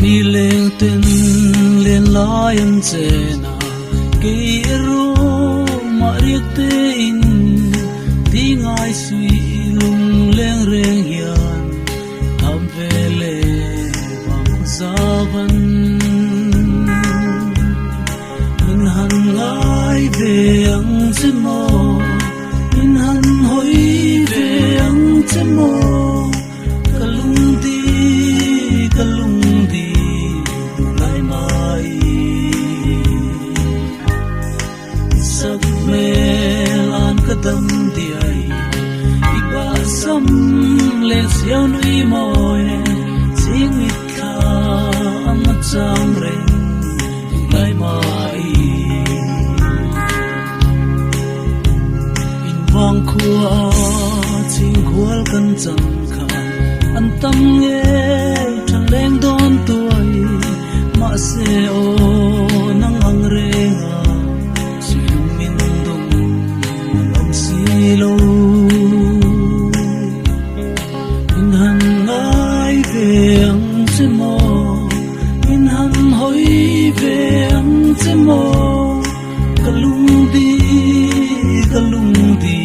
mi leng ten len lai an che na ke ro ma riek te in ti ngai sui lung leng reng hian am ve le bang zavan min han ngai ve ang che mo min han hoi ve ang che mo kalung di lai mai sak me lan kadam di ai iba sam le siao nui moi sing mit kha am chang reng lai mai in wang khua ching khwal kan chang kha an tam nge thang leng don tuai ma se o nang ang renga silung min dong lam silo in han ngai ve ang che mo in han hoi ve ang che mo kalung di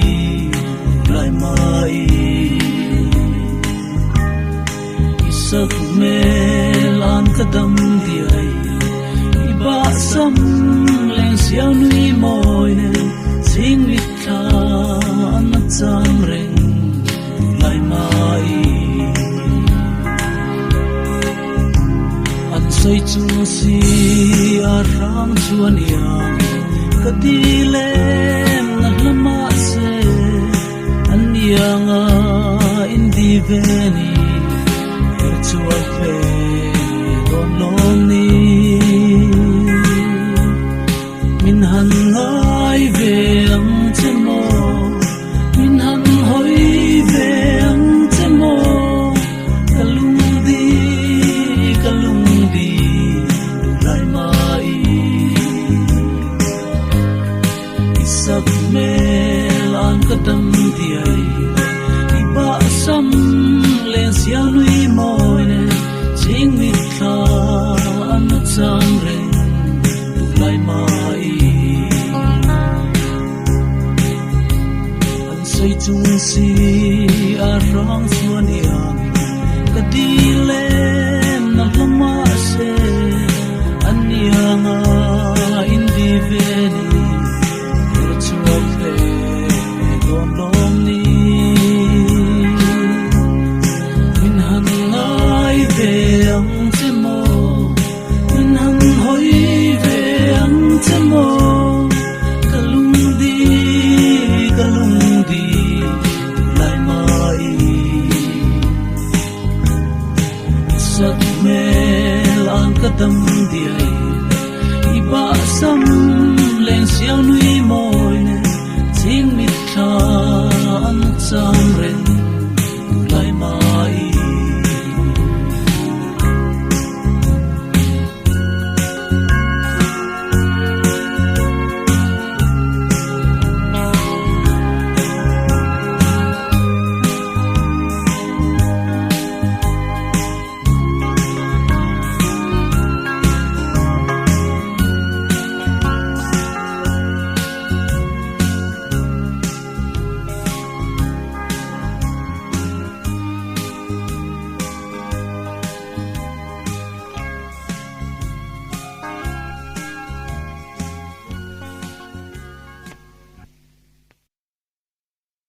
lai mai sak me lan kadam di ai iba sam leng siao nui moi ne sing mit kha an chang reng lai mai an soi chung si a rang chuan yang ka di lem na lama se an yang a in di veni chua pe don long ni min han ngai ve ang che mo min han hoi ve ang che mo kalung di lai mai isak me lan kadam di ai iba sam le siao nui moi ne sing mit kha an chang reng lai mai an sei chung si a rang suan yang ka di lem na lama se an yang a in di ve